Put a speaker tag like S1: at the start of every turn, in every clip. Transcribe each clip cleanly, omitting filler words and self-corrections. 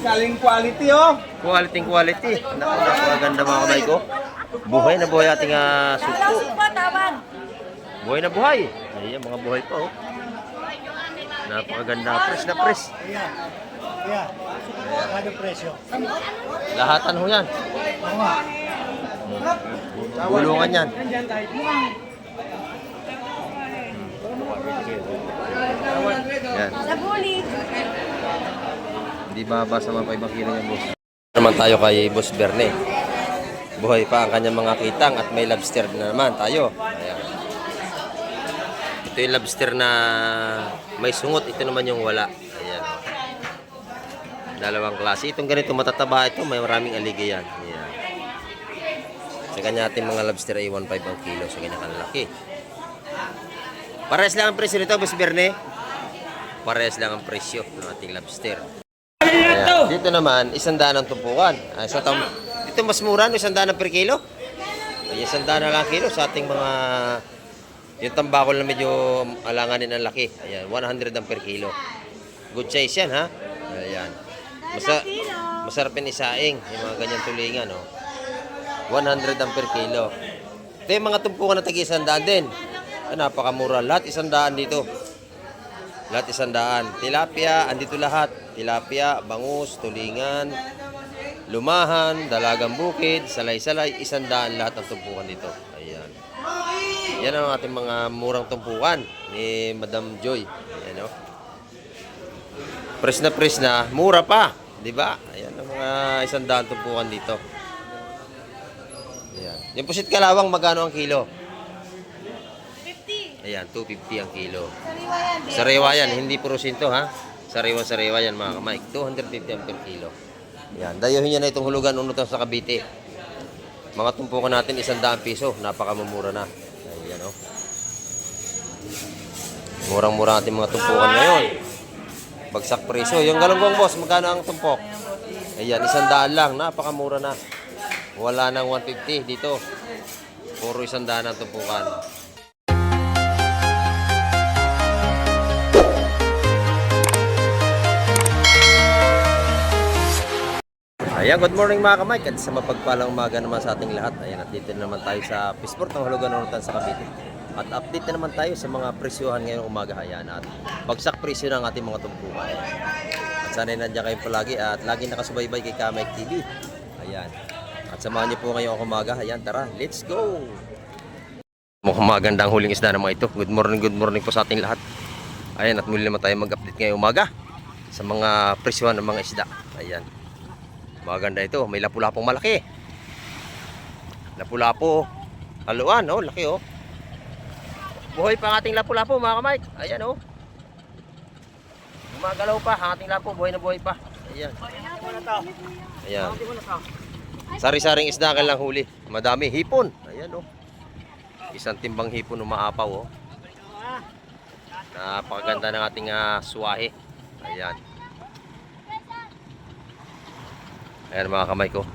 S1: Galing quality oh.
S2: Quality, quality. Napakaganda mga kamay ko. Buhay na buhay ating sugpo. Buhay na buhay. Ayan, mga buhay pa oh. Napakaganda. Fresh na fresh.
S1: Yeah. Ano presyo?
S2: Lahatan ho yan. Gulungan yan. Yan. Hindi babasa mga 5 kilo yan, boss. Naman tayo kay Boss Berne. Buhay pa ang kanyang mga kitang at may lobster na naman tayo. Ayan. Ito yung lobster na may sungot. Ito naman yung wala. Ayan. Dalawang klase. Itong ganito matataba ito. May maraming aligay yan. Ayan. Sa kanya ating mga lobster ay 1.5 ang kilo. Sa kanya kalaki. Parehas lang ang presyo nito, Boss Berne. Parehas lang ang presyo ng ating lobster. Ayan. Dito naman, 100 ang tumpukan. Ito mas mura, 100 per kilo. Ay, 100 na lang kilo sa ating mga yung tambakol na medyo alanganin ang laki. Ayan, 100 ang per kilo. Good size yan, ha? Ayan. Masarap yung isaing. Yung mga ganyan tulingan, oh. 100 ang per kilo. Ito yung mga tumpukan na tagi-100 din. Ay, napakamura. Lahat 100 dito. Lahat 100. Tilapia, andito lahat. Tilapia, bangus, tulingan, lumahan, dalagang bukid, salay-salay, 100 lahat ng tumpukan dito. Ayan. Yan ang ating mga murang tumpukan ni Madam Joy. Ayan, oh. Press na, mura pa. Diba? Ayan ang mga 100 tumpukan dito. Ayan. Yung pusit kalawang, magkano ang kilo? Ayan, 250 ang kilo. Sariwa yan, hindi puro sinto, ha? Sariwa yan mga kamay. 250 ang per kilo. Ayan, dayuhin nyo na itong hulugan unutan sa Cavite. Mga tumpukan natin 100 piso. Napakamumura na. Ayan, oh. Murang-mura ating mga tumpukan ngayon. Bagsak presyo. Yung galunggong, boss, magkano ang tumpok? Ayan, 100 lang. Napakamura na. Wala nang 150 dito. Puro 100 ang tumpukan. Ayan, good morning mga kamay. Sa mapagpalang umaga naman sa ating lahat. Ayan, at dito naman tayo sa Fishport ng hulugan unutan sa Cavite. At update na naman tayo sa mga presyohan ngayong umaga. Ayan, at bagsak presyo ng ating mga tumpukan. At sana'y nandiyan kayo palagi at lagi nakasubaybay kay Kamay TV. Ayan. At samahan niyo po ngayong umaga. Ayan, tara, let's go! Mukhang magandang huling isda naman ito. Good morning po sa ating lahat. Ayan, at muli naman tayo mag-update ngayong umaga sa mga presyohan ng mga isda. Ayan. Maganda ito, may lapu-lapong malaki. Lapu-lapo. Haluan, oh, laki oh. Buhay pa ang ating lapu-lapo mga kamay. Ayan oh. Gumagalaw pa ang ating lapu, buhay na buhay pa. Ayan. Ayan. Sari-saring isda ka lang huli. Madami hipon. Ayan oh. Isang timbang hipon umaapaw oh. Napakaganda ng ating suwahe. Ayan. Ayan mga kamay ko.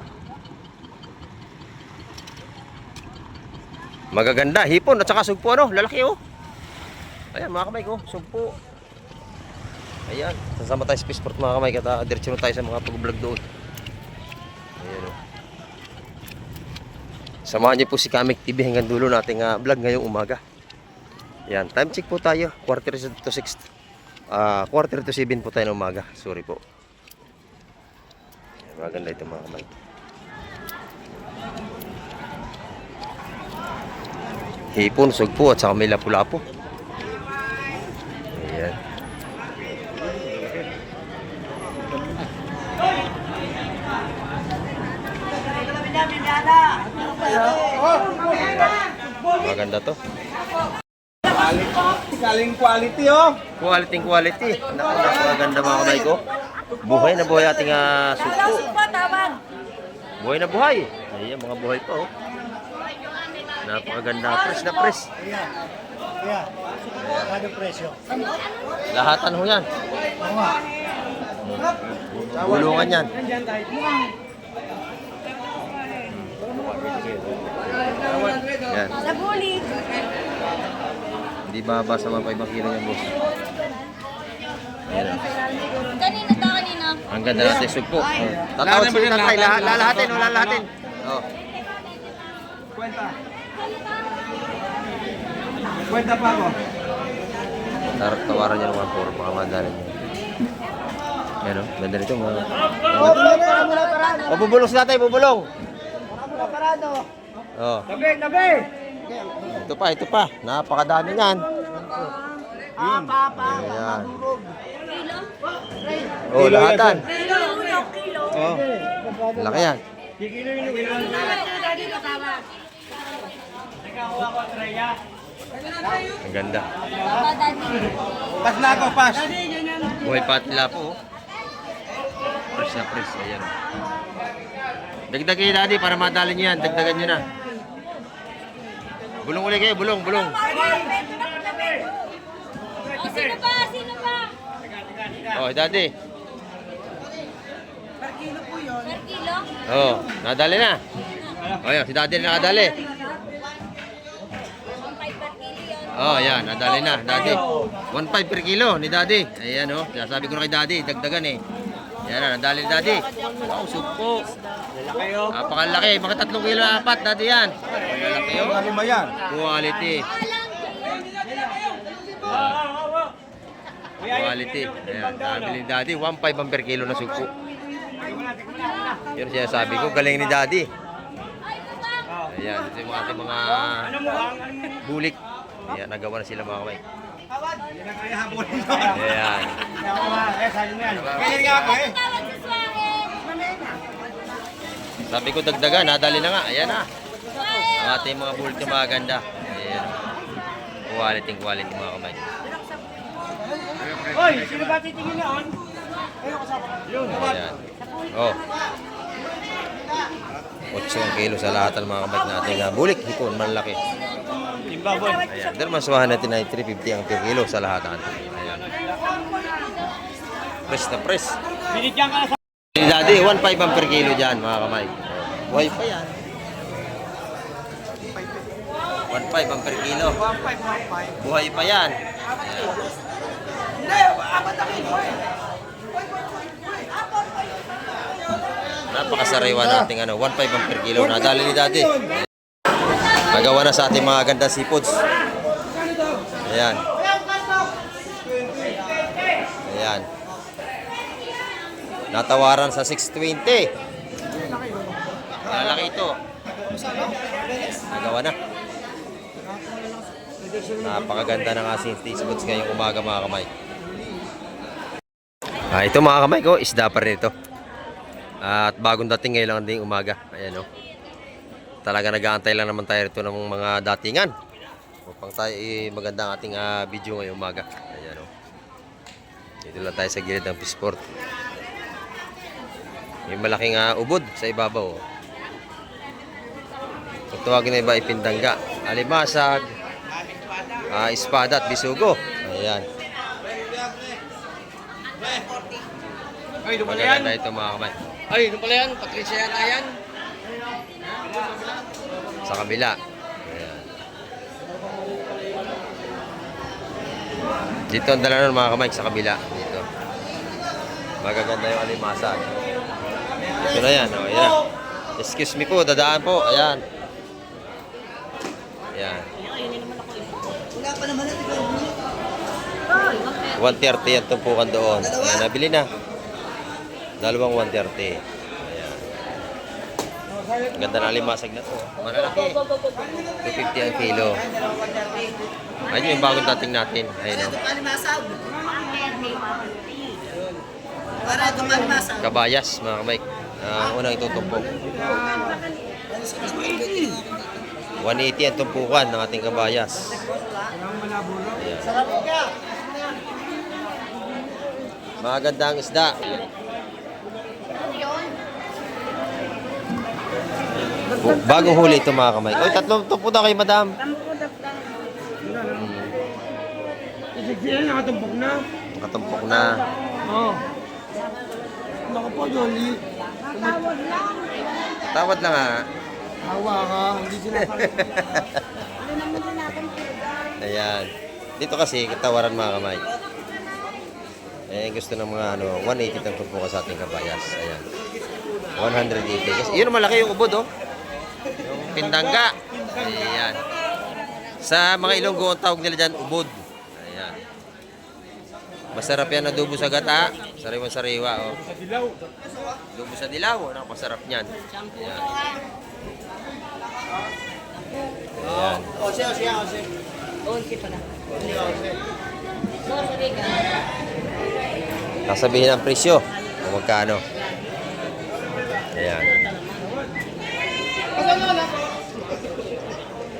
S2: Magaganda, hipon at saka sugpo ano, lalaki oh. Ayan mga kamay ko, sugpo. Ayan, sasama tayo sa Fishport mga kamay. Kata diretso tayo sa mga pag-vlog doon. Ayan oh. Samahan niyo po si Kamay TV hanggang dulo nating vlog ngayong umaga. Ayan, time check po tayo, quarter to 7 po tayo ng umaga. Sorry po. Maganda ito mga kamay. Hipon, sugpo at saka may lapu-lapo. Ayan. Maganda to.
S1: Galing quality oh.
S2: Quality. Napakaganda mga kamay ko. Buhay na buhay ating sugpo. Buhay na buhay. Ayan, mga buhay pa oh. Napakaganda. Fresh na fresh.
S1: Yeah. Ano presyo?
S2: Lahatan ho yan. Gulungan yan. Yan. Hindi babasa mga 5 kilo yan, boss. Ayan.
S3: Kanina.
S2: Ang ganda natin sugpo. Tatawad si tatay. Lalahatin, lalahatin. Oh.
S1: Kwenta. Kwenta pa ako.
S2: Tawaran niya ng 1-4. Baka mandalin niya. Ayan o. Ganda nito. O, bubulong si tatay. Bubulong. Oh.
S1: Tabi, tabi!
S2: Ito pa. Napakadami niyan. Ayan. Oh, lahatan. Oh. Laki yan. Ang ganda.
S1: Pas na ako, pas.
S2: Buhay patila po. Fresh na fresh. Ayan. Dagdagan nyo daddy para madali nyo yan. Dagdagan nyo na. Bulong ulit kayo. Bulong.
S3: Oh, sino pa? Sino pa?
S2: Oh, daddy.
S3: Per kilo?
S2: Oh, nadali na. Oh, yan. Si daddy na nakadali.
S3: 1.5 per kilo yun.
S2: Oh, yan. Nadali na. Daddy. 1.5 per kilo ni daddy. Ayan oh. Sabi ko na kay daddy. Dagdagan eh. Yan na. Nadali ni daddy. Wow, sugpo. Napakalaki. Mga 3 kilo na 4. Daddy yan. Malaki oh.
S1: Ano ba yan?
S2: Quality. Quality. Ayan. Nabili ni daddy. 1.5 ang per kilo na sugpo. Yun siya sabi ko. Galing ni daddy. Ayan. Ito yung ating mga bulik. Ayan. Nagawa na sila mga kamay. Ayan.
S1: Kaya nga ako eh.
S3: Tawag sa swangin.
S2: Sabi ko dagdagan. Nadali na nga. Ayan na. Ang ating mga bulik na mga ganda. Ayan. Quality mga kamay.
S1: Hoy, sino ba titingin na on?
S2: Ayan. Oh. 8 ang kilo sa lahat ng mga kamay natin. Bulik, hipon, malaki.
S1: Timbabon.
S2: Ayan. Pero masuwahan natin ay 350 ang per kilo sa lahat natin. Ayan. Press na press.
S1: Binigyan ka na sa...
S2: Daddy, 1.5 ang per kilo dyan mga kamay. Buhay pa yan. 1.5 ang per kilo. Buhay pa yan. Napakasariwa nating 1.5 ang per kilo. Nadali ni daddy. Nagawa na sa ating mga ganda seafoods. Ayan. Ayan. Natawaran sa 620. Malaki ito. Nagawa na. Napakaganda ng ating seafoods ngayong umaga mga kamay. Ito mga kamay ko, isda pa rin ito. At bagong dating ngayon lang ding umaga. Ayan o. Talaga nag-aantay lang naman tayo rito ng mga datingan. Upang tayo magandang ating video ngayong umaga. Ayan o. Dito lang tayo sa gilid ng Fishport. May malaking ubod sa ibabaw. Kung tawagin na iba, ipindangga, alimasag, espada at bisugo. Ayan. Magaganda ito mga kamay.
S1: Ay, ito pala yan. Patricia yan na yan.
S2: Sa kabila. Ayan. Dito ang dala nun mga kamay sa kabila. Dito. Magaganda yung alimasag. Ito na yan. O, ayan. Excuse me po, dadaan po. Ayan. Ayan. 130 yan tumpukan doon. Ayan, nabili na. Dalawang 130. Ayan. Ganda na limasag na to. Malalaki. 250 ang kilo. Ayun yung bagong dating natin. Ayun o. Kabayas mga kamay. Ang unang itutumpok. 180 ang tumpukan ng ating kabayas. Ayan. Magandang isda. Bagong huli ito mga kamay. Oy, 3 tumpo na kay madam.
S1: Sige, nakatumpok na.
S2: Nakatumpok na.
S1: Oo. Naku po, Jolly.
S2: Tawad lang ha.
S1: Hawa ka, hindi sila
S2: Ayan. Dito kasi katawaran mga kamay. Eh, gusto ng mga 180 ang tumpukan sa ating kabayas. Ayan. 180. Kasi, yun malaki yung ubod, oh. Yung pindangga. Ayan. Sa mga Ilonggo, ang tawag nila dyan, ubod. Ayan. Masarap yan adobo sa gata. Sariwa-sariwa, oh. Adobo sa dilaw. Masarap niyan. Ayan. Ayan. Kasabihin ang presyo kung magkano. Ayan.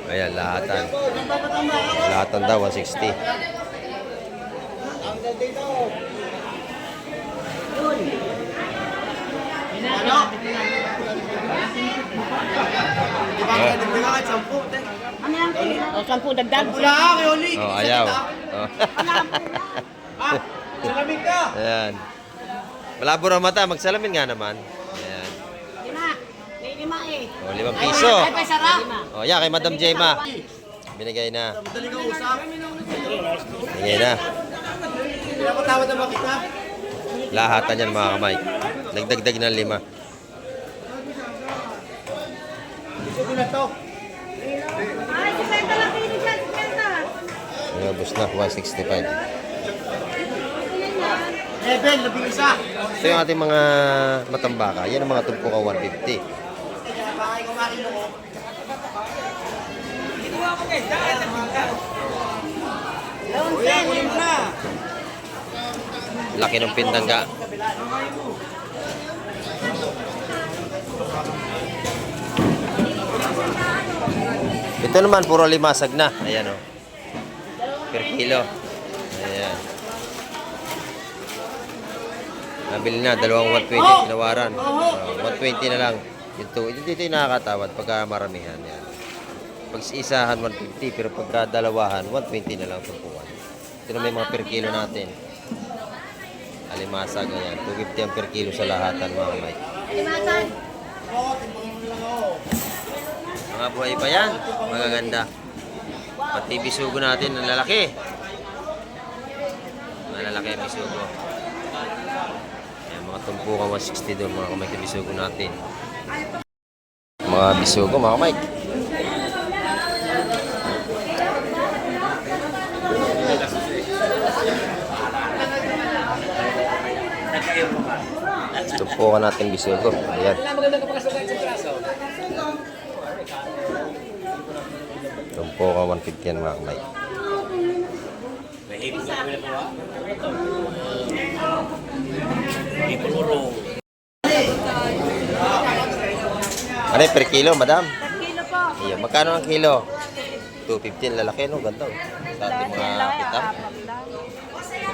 S2: Ayan, lahatan. Lahatan daw, 160.
S4: O, 10 dagdag.
S2: Oh, ayaw. Oh.
S1: Salamig ka!
S2: Ayan. Malabo ang mata, magsalamin nga naman. Ayan.
S4: May 5 eh.
S2: Oh, 5 piso.
S4: Ay, pa sarap.
S2: Oh, yan, kay Madam Jema. Binigay na.
S1: Madali ka usap.
S2: Binigay na.
S1: Pinapatawad na bakit na?
S2: Lahatan yan mga kamay. Nagdagdag ng 5.
S1: Gusto ko na to.
S3: Ay, 60 lang kilo dyan, 60.
S2: Yung bus na, 165.
S1: Level, 11.
S2: Ito yung ating mga matambaka. Yan ang mga tumpuka 150.
S1: Bakit kumakin ako? Kuya, kunin mo na.
S2: Laki ng pindangga. Ito naman, puro limasag na. Ayan o. Per kilo. Ayan. Nabili na, dalawang 120 tinawaran. 120 na lang. Dito yung nakakatawad pagka maramihan. Yan. Pag isahan, 150. Pero pagka dalawahan, 120 na lang tumpukan. Ito na may mga per kilo natin. Alimasag, ayan. 250 ang per kilo sa lahatan, mga Mike.
S3: Limasan.
S2: Mga buhay pa yan. Magaganda. Pati bisugo natin, ang lalaki. Malalaki ang bisugo. Ayan, mga tumpukan 160 doon, mga kamay na bisugo natin. Mga bisugo, mga kamay. Tumpukan natin bisugo. Ayan. Tumpukan 150 yan, mga kamay. Ano yung per kilo, madam?
S3: Per kilo po.
S2: Ayan, magkano ang kilo? 250 ang lalaki, no? Ganda, oh. Sa ating mga kita.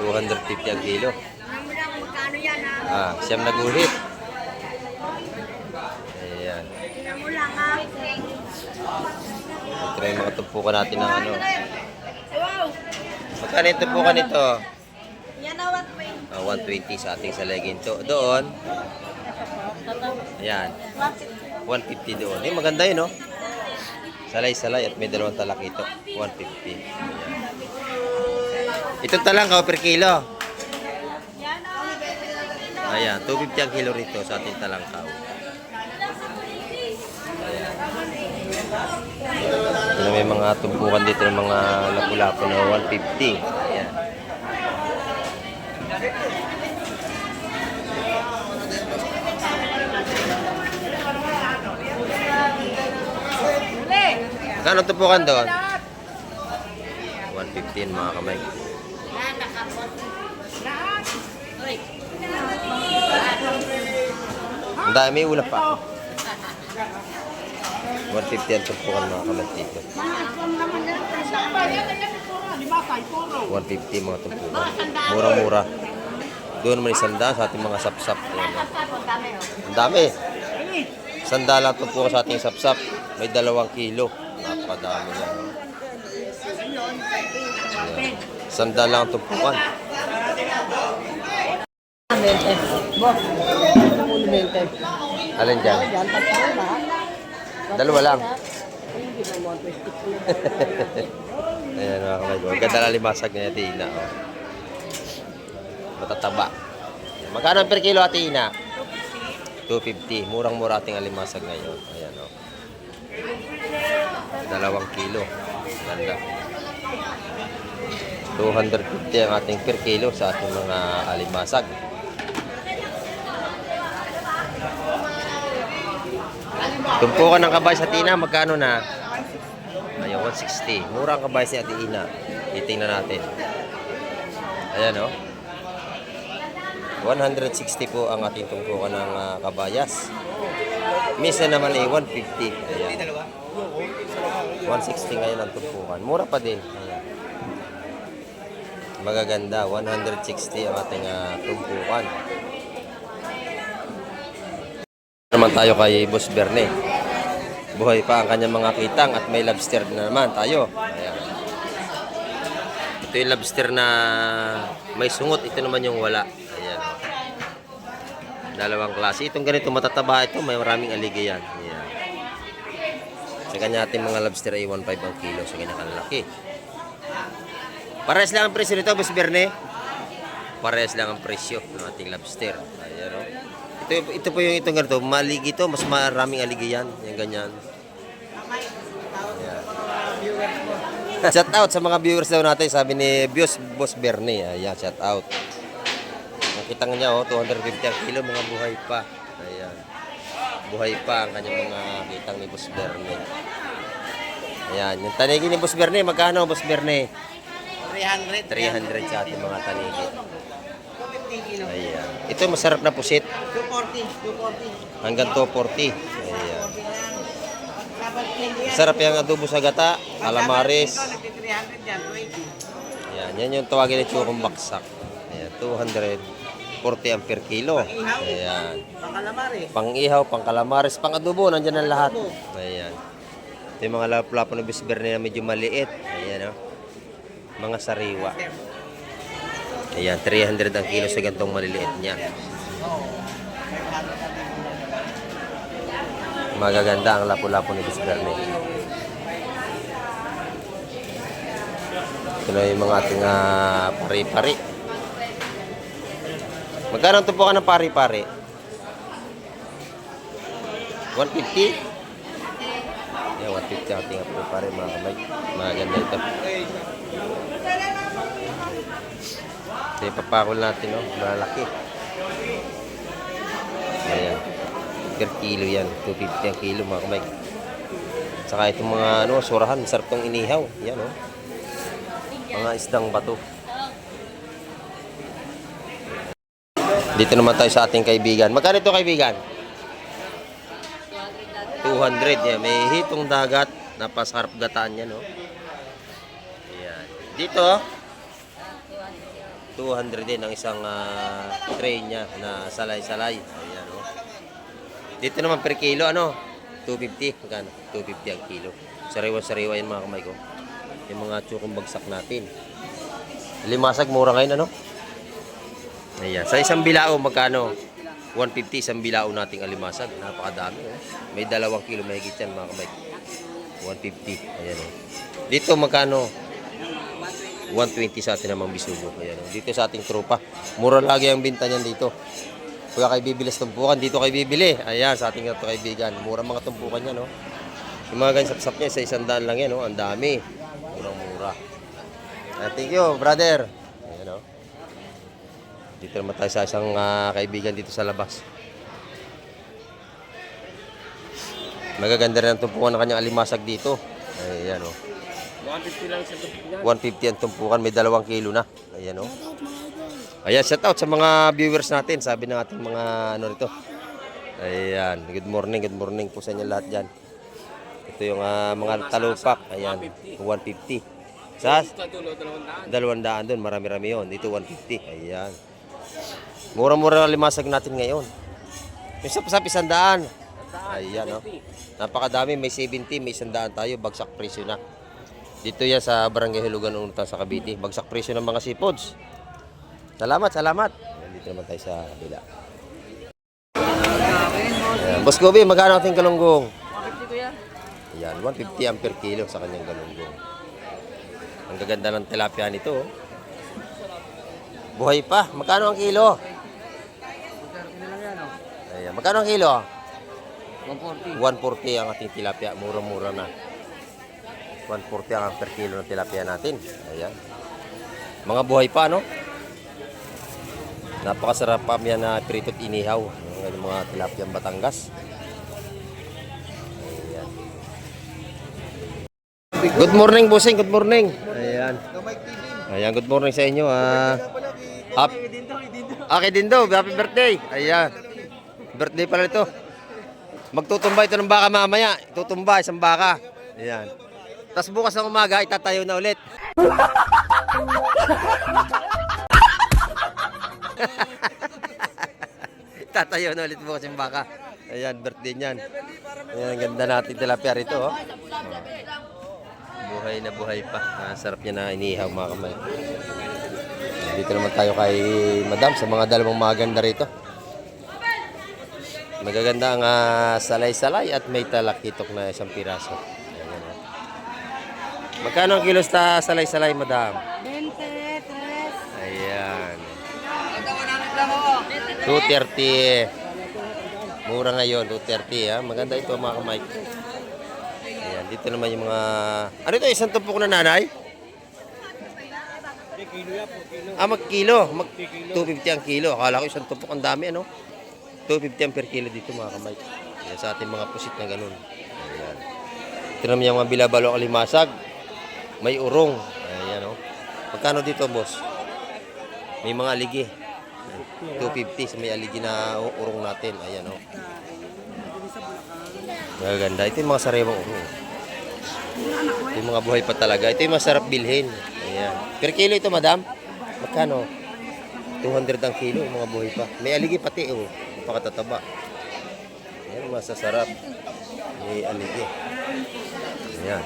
S2: 250 ang kilo.
S3: Magkano yan ha?
S2: Siyam na guhit. Ayan.
S3: Tingnan mo lang ha.
S2: Ito na yung mga tumpukan natin ng ano.
S3: Wow.
S2: Magkano yung tumpukan nito?
S3: Yan na 120.
S2: 120 sa ating salegin. Doon. Ayan. 150 doon. Yung maganda yun, no? Salay-salay at may dalawang talak ito. 150. Ayan. Itong talangkaw per kilo.
S3: Yan na.
S2: Ayan, 250 ang kilo rito sa ating talangkaw. Ito na may mga tumpukan dito ng mga lapu-lapu na 150. Ayan. Kano tumpukan doon? 115 mga kamay. Ang dami, may ulap pa. 150 ang tumpukan mga kamay dito. 150 mga tumpukan. Murang-mura. Doon naman isanda sa ating mga sapsap. Ayan, oh. Ang dami. Sanda lang tumpukan sa ating sapsap. May 2 kilo. Napadami yan. Oh. Ayan. Sanda lang tumpukan. Alin dyan? Dalawa lang. Ayan mga kamay. Ganda na limasag na Tina. Oh. Matataba. Magkano per kilo ate Ina? 250. Murang-mura ating alimasag ngayon. Ayan o. 2 kilo. Ganda. 250 ang ating per kilo sa ating mga alimasag. Tumpukan ng kabay sa Tina, magkano na? Ayun, 160. Mura ang kabay sa Ate Ina. Titingnan natin. Ayan o. 160 po ang ating tumpukan ng kabayas. Minsan naman 150. Ayan. 160 ngayon ang tumpukan. Mura pa din. Ayan. Magaganda. 160 ang ating tumpukan. Naman tayo kay Boss Berne. Buhay pa ang kanyang mga kitang at may lobster na naman tayo. Ayan. Ito yung lobster na may sungot. Ito naman yung wala. Ayan. Dalawang klase. Itong ganito matataba ito, may maraming aligay yan. Ayan. Sa kanya ating mga lobster ay 1.5 ang kilo. Sa kanya kalalaki. Parehas lang ang presyo nito, Boss Berne. Parehas lang ang presyo ng ating lobster. Ayan o. Ito po yung itong ganito. Maligi ito. Mas maraming aligay yan. Yung ganyan. Ayan. Shout out sa mga viewers daw natin. Sabi ni Boss Berne. Ayan, shout out. Kitang niya, 250 ang kilo, mga buhay pa. Ayan. Buhay pa ang kanyang mga kitang ni Boss Berne. Ayan. Yung tanigi ni Boss Berne, magkano, Boss Berne?
S1: 300.
S2: 300 sa ating mga tanigi. Ayan. Ito masarap na pusit.
S1: 240.
S2: Hanggang 240. Ayan. Masarap yung adobo sa gata, calamares. Ayan. Yan yung tawagin ni Chukong Baksak. Ayan. 240 ang per kilo. Ayan. Pang-ihaw, pang-calamares, pang-adobo, nandiyan ang lahat. Ayan. Ito yung mga lapo na Boss Berne na medyo maliit. Ayan o. Mga sariwa. Ayan, 300 ang kilo sa gantong maliliit niya. Magaganda ang lapo-lapo ni Boss Berne. Ito na yung mga ating pari-pari. Magkano ito po ka ng pari-pari? 150? Ayan, 150 ang ating pari-pari mga kamay. Magaganda ito. Ito ipapakul natin, no? Malaki. Ayan. Per kilo yan. 250 ang kilo, mga kamay. Saka itong mga surahan. Sarap itong inihaw. Yan, no? Mga isdang bato. Dito naman tayo sa ating kaibigan. Magkano ito, kaibigan? 200. Yan. May hitong dagat. Napasarap gataan yan, no? Ayan. Dito, 200 din ang isang tray niya na salay-salay. Ayan, oh. Dito naman per kilo, 250. Magkano? 250 ang kilo. Sariwa-sariwa yan, mga kamay ko. Yung mga tsukong bagsak natin. Limasag, mura ngayon, Ayan. Sa isang bilao, magkano? 150 isang bilao nating alimasag. Napakadami, May 2 kilo mahigit yan, mga kamay. 150. Ayan, oh. Dito, magkano? 120 sa atin namang bisugo. Ayan, dito sa ating tropa. Mura lagi ang binta niyan dito. Pagka kayo bibili sa tumpukan, dito kayo bibili. Ayan, sa ating kaibigan. Mura mga tumpukan niya, Yung mga ganyan sapsap niya, sa 100 lang yan, Ang dami. Murang-mura. Thank you, brother. Ayan, Dito naman tayo sa isang kaibigan dito sa labas. Magaganda rin ang tumpukan ng kanyang alimasag dito. Ayan,
S1: 150 lang sa tumpukan.
S2: 150 ang tumpukan, may 2 kilo na. Ayan, Ayan, shout out sa mga viewers natin. Sabi ng ating mga rito. Ayan, good morning po sa inyo lahat dyan. Ito yung mga talupak. Ayan, 150. Sa 200 doon, marami-rami yun. Dito 150. Ayan. Mura-mura limasag natin ngayon. Yung sapsap 100. Ayan, napakadami. May 70, may 100 tayo. Bagsak presyo na. Dito yan sa Barangay Hilugan Unutan sa Cavite. Bagsak presyo ng mga seafoods. Salamat. Dito naman tayo sa kabila. Ayan. Boss Gobi, magkano ating galunggong?
S1: 150 kuya.
S2: Ayan, 150 ang per kilo sa kanyang galunggong. Ang gaganda ng tilapia nito. Buhay pa. Magkano ang kilo? Ayan. Magkano ang kilo?
S1: 140.
S2: 140 ang ating tilapia. Mura-mura na. 140 ang per kilo ng tilapia natin. Ayan. Mga buhay pa, no? Napakasarap pa yan na prito't inihaw. Ang mga tilapia Batangas. Ayan. Good morning, bossing. Good morning. Ayan. Ayan, good morning sa inyo. Kay Dindo. Happy birthday. Ayan. Birthday pala ito. Magtutumba ito ng baka mamaya. Tutumba isang baka. Ayan. Tapos bukas ng umaga, itatayo na ulit. Itatayo na ulit bukas yung baka. Ayan, birthday niyan. Ayan, ang ganda natin tilapia rito. Oh. Buhay na buhay pa. Sarap niya na inihaw mga kamay. Dito naman tayo kay Madam sa mga dalawang maganda rito. Magaganda ang salay-salay at may talakitok na isang piraso. Ayan, oh. Magkano ang kilos ta salay-salay, Madam?
S3: 23.
S2: Ayan. 230. Mura ngayon, 230 ha. Maganda ito mga kamay. Ayan, dito naman yung mga... Ano ito, isang tumpok na nanay? Mag-kilo. 250 ang kilo. Akala ko isang tumpok ang dami, ano? 250 ang per kilo dito mga kamay. Ayan, sa ating mga pusit na ganun. Ayan. Ito naman yung mga bilabalo kalimasag. May urong. Ayan, oh. Pagkano dito, boss? May mga aligi. 250 sa may aligi na urong natin. Ayan, oh. Magaganda. Ito yung mga sariwang urong. Ito yung mga buhay pa talaga. Ito yung masarap bilhin. Ayan. Per kilo ito, madam? Magkano? 200 ang kilo, yung mga buhay pa. May aligi pati, oh. Napakatataba. Ayan, masasarap. May aligi. Ayan.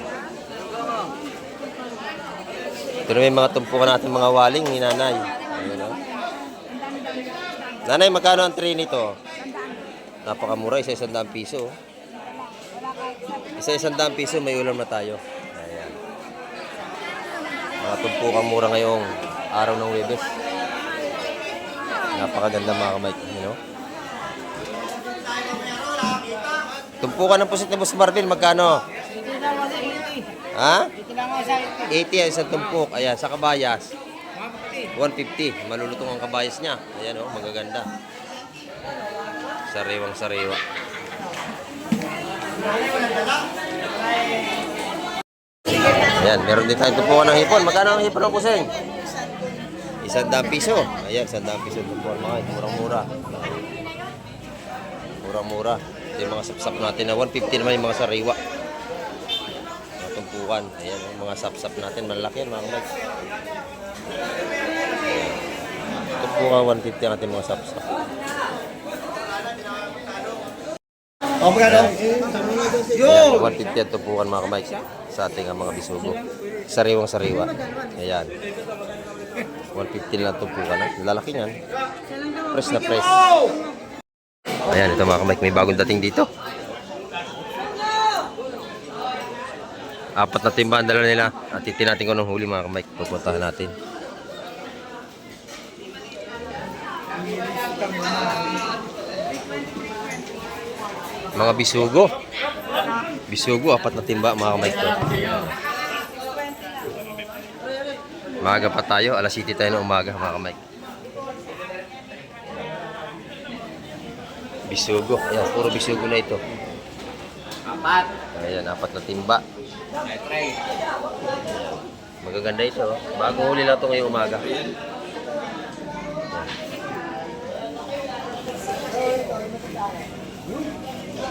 S2: Ito na may mga tumpukan natin mga waling ni nanay. Ayan, oh. Nanay, magkano ang tray nito? Napakamura, isa-100 piso. Isa-100 piso, may ulam na tayo. Ayan. Mga tumpukan mura ngayong araw ng Webes. Napakaganda mga kamay. You know? Tumpukan ng pusit na Boss Marvin, magkano? Ha? 80 ang isang tumpok. Ayan, sa kabayas. 150. Malulutong ang kabayas niya. Ayan, oh, magaganda. Sariwang sariwa. Ayan, meron din tayong tumpukan ng hipon. Magkano ang hipon ng puseng? 100 piso. Ayan, 100 piso tumpukan mga ito. Murang-mura. Murang-mura. Ito yung mga sapsap natin na 150 naman yung mga sariwa. Tumpukan. Ayan, mga sapsap natin. Malaki yan, mga kamay. Tumpukan 150 ang ating mga sapsap. Ayan, 150 ang tumpukan mga kamay sa ating mga bisugo. Sariwang sariwa. Ayan. 150 lang tumpukan. Lalaki yan. Press na press. Ayan, ito mga kamay. May bagong dating dito. 4 na timbahan dala nila. At titin natin ko ng huli mga kamay. Pupuntahan natin. Mga bisugo. Bisugo, 4 na timba mga kamay ko. Maaga pa tayo. Alas 7 tayo ng umaga mga kamay. Bisugo. Ayan, puro bisugo na ito. 4. Ayan, 4 na timba. Magaganda ito. Bagong huli lang ito ngayong umaga.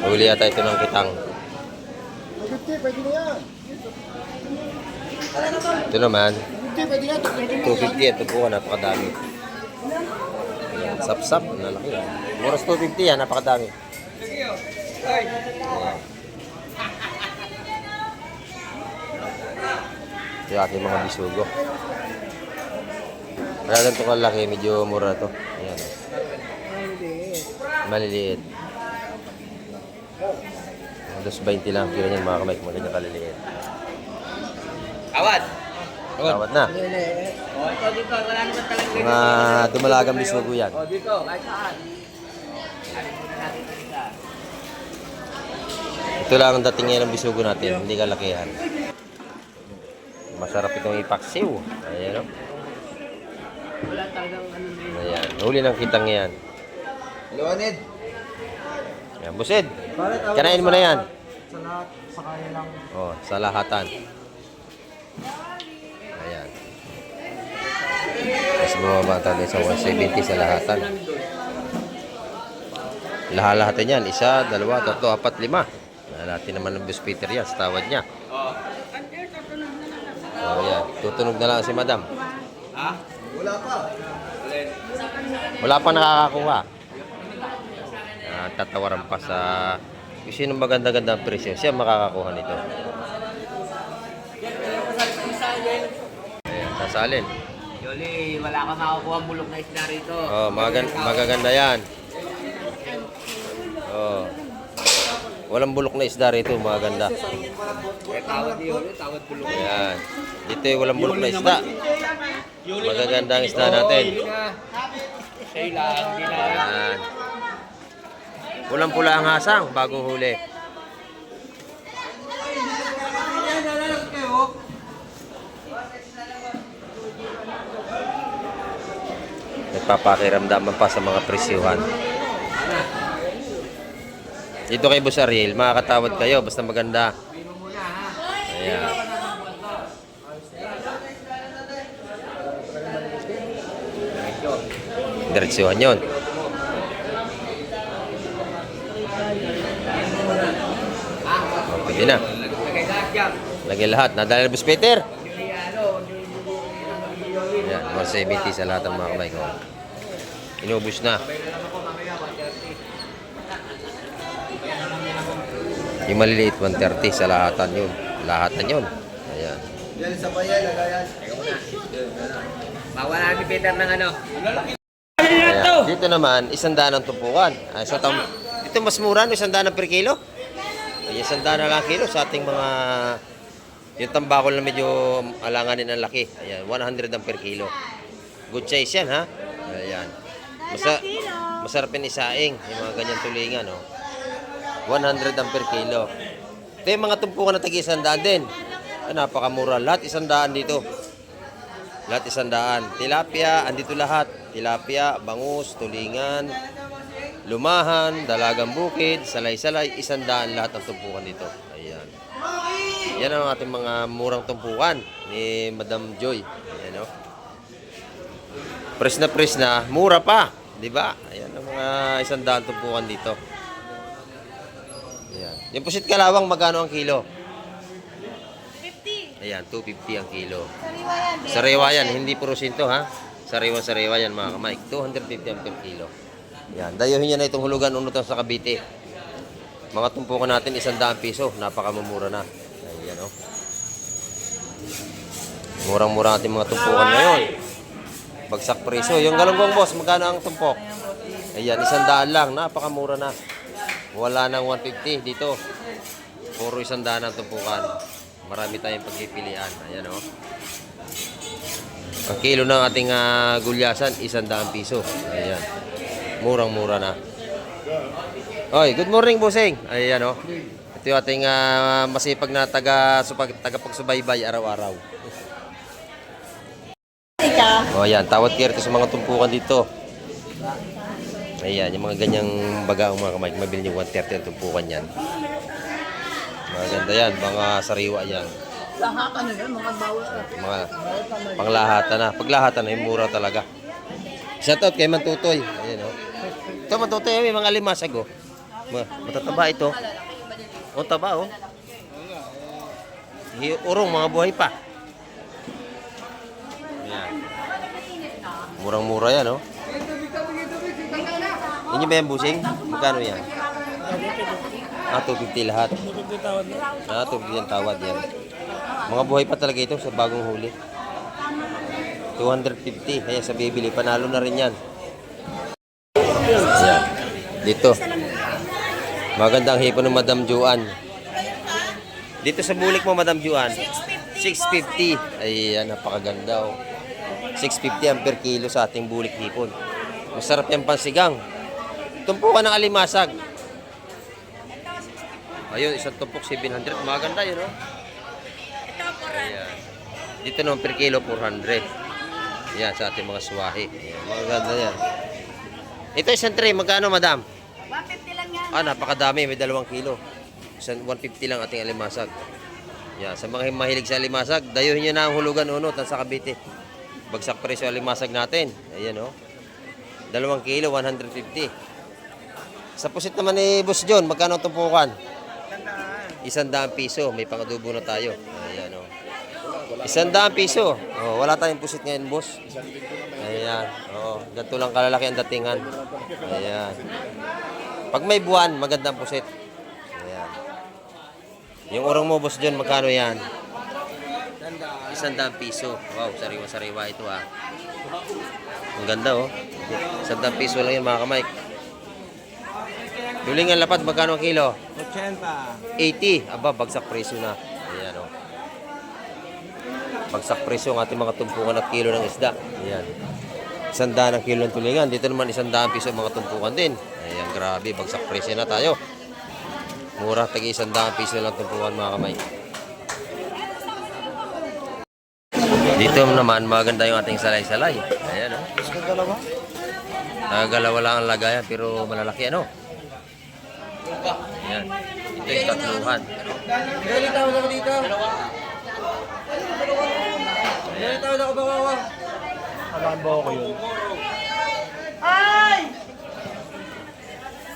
S2: Huli yata ito ng kitang. Ito naman 250. Ito po, napakadami. Ayan, sap-sap. Nalaki yan. Oras 250 yan, napakadami. Ayan. Ito yung aking mga bisugo. Kaya ganito kalaki, medyo mura to. Ayan. Maliliit. 220 lang kilo niyan mga kamay, kung maganda kaliliit.
S1: Awad!
S2: Tawad na.
S1: ito dito, wala naman talaga.
S2: Mga dumalagang bisugo yan.
S1: Dito, kahit saan. Alin muna natin ito isa.
S2: Ito lang ang dating ngayon ng bisugo natin, hindi kalakihan. Masarap itong ipaksiw. Ayan o.
S1: Wala talagang ano na yun.
S2: Ayan, huli ng kitang yan.
S5: Leonid.
S2: Ayan, busid. Kanain mo na yan.
S5: Sa lahat, sa kaya lang.
S2: Oh, sa lahatan. Ayan. Mas bumaba tayo sa 170 sa lahatan. Lahat-lahatan yan. 1, 2, 3, 4, 5. Natin naman ng bus Peter yan sa tawad niya. Oh, yan. Tutunog na lang si madam.
S1: Ha?
S5: Wala pa.
S2: Wala pa nakakakuha. Tatawaran pa sa... Kung sino maganda-ganda ang presyo, siya makakakuha nito. Ayan, sasalin.
S1: Yoli, wala ka makukuha ang bulok na isda rito.
S2: Oh, magaganda yan. Oh. Walang bulok na isda rito, magaganda.
S1: Eh, tawad ni Yoli, tawad bulok.
S2: Ayan. Dito walang bulok na isda. Magaganda ang isda natin.
S1: Siya lang, hindi na.
S2: Ayan. Pulang-pula ang hasang, bagong huli. Nagpapakiramdaman pa sa mga presyuhan. Dito kay Boss Ariel, makakatawad kayo basta maganda. Ayan. Diretsyuhan yun. Oh, pwede na.
S1: Lagay lahat dyan.
S2: Lagay lahat. Nadala na Boss Peter.
S1: Hindi ano, hindi
S2: Ayan, 170 sa lahat ng mga kamay ko. Inubos na. Yung maliliit 130 sa lahatan yun. Lahatan yun. Ayan.
S5: Yan sa bayan, lagayan.
S1: Bawala ni Peter ng ano.
S2: Ayan. Dito naman, 100 ang tumpukan. Dito mas mura, no? 100 per kilo. Ay, 100 na lang kilo sa ating mga... Yung tambakol na medyo alanganin ang laki. Ayan, 100 ang per kilo. Good size yan, ha? Ayan. Masarap yung isaing. Yung mga ganyan tulingan, no? 100 ang per kilo. Ito yung mga tumpukan na tagi-100 din. Ay, napakamura. Lahat 100 dito. Lahat 100. Tilapia, andito lahat. Tilapia, bangus, tulingan, lumahan, dalagang bukid, salay-salay, 100 lahat ng tumpukan dito. Ayan. Yan ang ating mga murang tumpukan ni Madam Joy. Ayan, no? Press na, mura pa. Diba? Ayan ang mga 100 tumpukan dito. Ayan. Yung pusit kalawang, magkano ang kilo?
S3: 50.
S2: Ayan, 250 ang kilo.
S3: Sariwa yan.
S2: Sariwa yan, hindi puro sinto, ha? Sariwa yan, mga kamay. 250 ang per kilo. Yan, dayuhin niya na itong hulugan unutan sa Cavite. Mga tumpukan natin, 100 piso. Napakamumura na. Ayan, o. Murang-mura natin mga tumpukan ngayon. Bagsak preso. Yung galunggong boss, magkano ang tumpok? Ayan, 100 lang. Napakamura na. Wala nang 150 dito. Puro 100 ang tumpukan. Marami tayong pagpipilian. Ayan, o. Ang kilo ng ating gulyasan, 100 piso. Ayan. Murang-mura na. Oy, good morning, bossing. Ayan, o. Ito yung ating masipag na tagapagsubaybay araw-araw. O, ayan. Tawad kayo rito sa mga tumpukan dito. Ayan, yung mga ganyang baga mga kamay. Mabili nyo 130 ang tumpukan yan. Maganda yan. Mga sariwa yan.
S4: Lahatan na yan, mga bawas na.
S2: Mga panglahatan na. Paglahatan na, yung mura talaga. Shoutout kay Mantutoy. Ayan, o. Ito, Mantutoy, may mga limasag, o. Matataba ito. O, taba, o. Urong, mga buhay pa. Ayan. Murang-mura yan, o. Inyo ba yan, busing? Magkano yan? 250 lahat. 250 yung tawad yan. Mga buhay pa talaga ito sa bagong huli. 250. Kaya sa bibili, panalo na rin yan. Yan. Dito. Magandang hipon ng Madam Juan. Dito sa bulik mo, Madam Juan. 650. Ayan, napakaganda, oh. 650 ang per kilo sa ating bulik hipon. Masarap yung pansigang. Tumpukan ng alimasag. Ayun, isang tumpok 700. Maganda yun, no? Ayan. Dito naman per kilo 400. Yan, sa ating mga swahi. Ayan, maganda yan. Ito isang tray, magkano madam?
S3: 150 lang yan.
S2: Napakadami, may 2 kilo. 150 lang ating alimasag. Yan, sa mga mahilig sa alimasag, dayuhin nyo na ang hulugan unot sa Cavite. Bagsak presyo alimasag natin. Ayan, oh. 2 kilo, 150. Sa pusit naman ni Boss John, magkano ang tumpukan? 100 piso. May pangadubo na tayo. Ayan, oh. 100 piso. Oh, wala tayong pusit ngayon, boss. Ayan. Oh, ganito lang kalalaki ang datingan. Ayan. Pag may buwan, magandang pusit. Ayan. Yung urong mo, boss John, magkano yan? 100 piso. Wow, sariwa-sariwa ito, ah. Ang ganda, oh. 100 piso lang yan, mga kamay. Dulingan lapad, magkano ang kilo?
S5: 80.
S2: 80. Aba, bagsak presyo na. Ayan, oh. Bagsak presyo ang ating mga tumpukan at kilo ng isda. Ayan. 100 ang kilo ng tulingan. Dito naman 100 piso ang mga tumpukan din. Ayan, grabe. Bagsak presyo na tayo. Mura, tagi 100 piso lang tumpukan, mga kamay. Dito naman, maganda yung ating salay-salay. Ayan, oh. Nagagalawa lang ang lagayan, pero malalaki, ano? Ayan. Ito yung tatluhan.
S5: Ilan tawag ako dito? Ilan tawag ako ba, Wawa? Alam ba ako yun?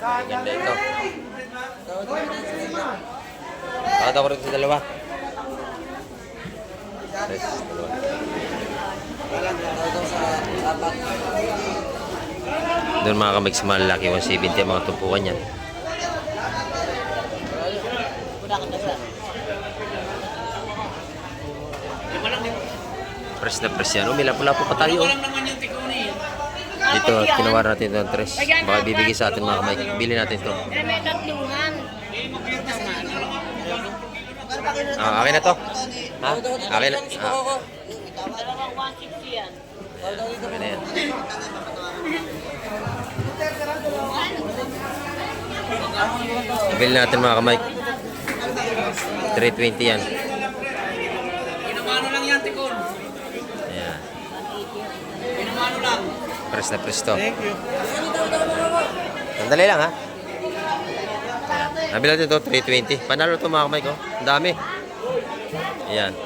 S2: Ganda ito. Tawad ako rin sa dalawa. Yes, dalawa. Doon mga kamix, malaki 170 ang mga tumpukan yan. Press na press yan. Umila-pula po pa tayo. Dito, kinawara natin ito ng tres. Baka bibigay sa atin mga kamay. Bili natin ito.
S3: May tatluhan.
S2: Akin na to. Ha? Akin na.
S3: Dalawang 160 yan.
S2: Akin na yan. Bili natin mga kamay. 320 yan.
S1: Pinamano lang yan, Tikon.
S2: Ayan.
S1: Pinamano lang.
S2: Press na press to.
S5: Thank you.
S2: Sandali lang, ha? Ayan. Nabili natin ito, 320. Panalo ito mga kamay ko. Ang dami. Ayan.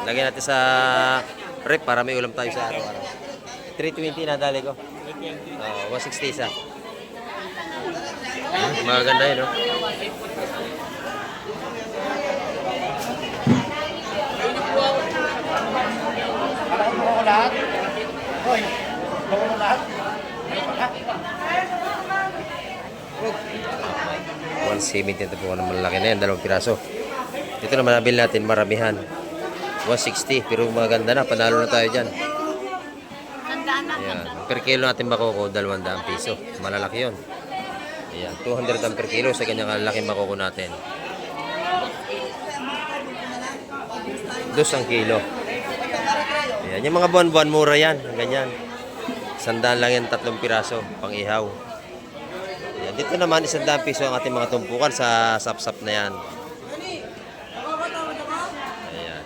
S2: Lagyan natin sa rep para may ulam tayo sa araw-araw. 320 na dali ko. 160 isa. Maganda yun, no?
S5: Lahat? Hoy, bawang lahat?
S2: 170 ito po ng malaki na yan, 2 piraso. Dito naman nabili natin maramihan. 160, pero maganda na, panalo na tayo dyan.
S3: Tandaan na.
S2: Ayan. Per kilo natin makoko, 200 piso. Malalaki yun. Ayan, 200 ang per kilo sa ganyang kalaki makoko natin. 2 ang kilo. Ayan, yung mga buwan-buwan, mura yan. Ganyan. 100 lang yan, 3 piraso, pang ihaw. Ayan, dito naman, 100 piso ang ating mga tumpukan sa sap-sap na yan. Ayan.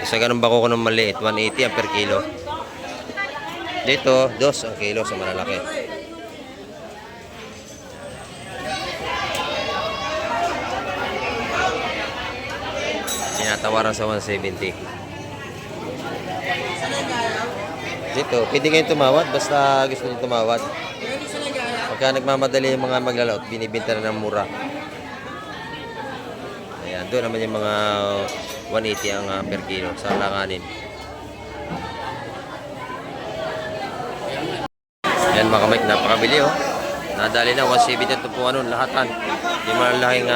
S2: Sa ganun bako ko ng maliit, 180 ang per kilo. Dito, 2 ang kilo sa malalaki. Tinatawaran sa 170. Dito, pwede kayong tumawad basta gusto nyo tumawad. Pagka nagmamadali yung mga maglalaot, binibinta na ng mura. Ayan, doon naman yung mga 180 ang per kilo sa langanin. Ayan mga kamay, napakabili, oh. Nadali na 170 ito po ano, lahatan. Yung malalaking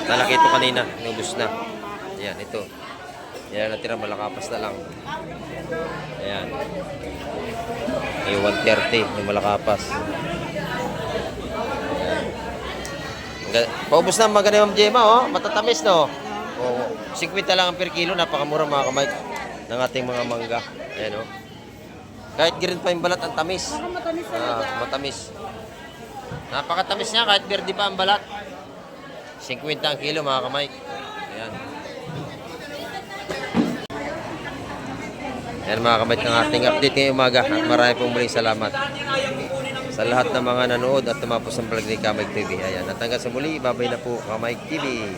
S2: nalaki ito kanina, nubos na. Ayan, ito. Yan natira, malakapas na lang. Ayan. Ay 130 yung malakapas. Ayan. Paubos na maganda yung Gemma, oh. Matatamis, no? Oh, 50 lang ang per kilo, napakamura mga kamay. ng ating mga mangga. Ayan o. Kahit green pa yung balat, ang tamis. Matamis. Napakatamis niya kahit verde pa ang balat. 50 ang kilo mga kamay. Ayan. Ayan mga kamay ng ating update ngayong umaga. At marami pong muling salamat sa lahat ng mga nanood at tumapos ng vlog ni Kamay TV. Ayan. At hanggang sa muli, babay na po Kamay TV.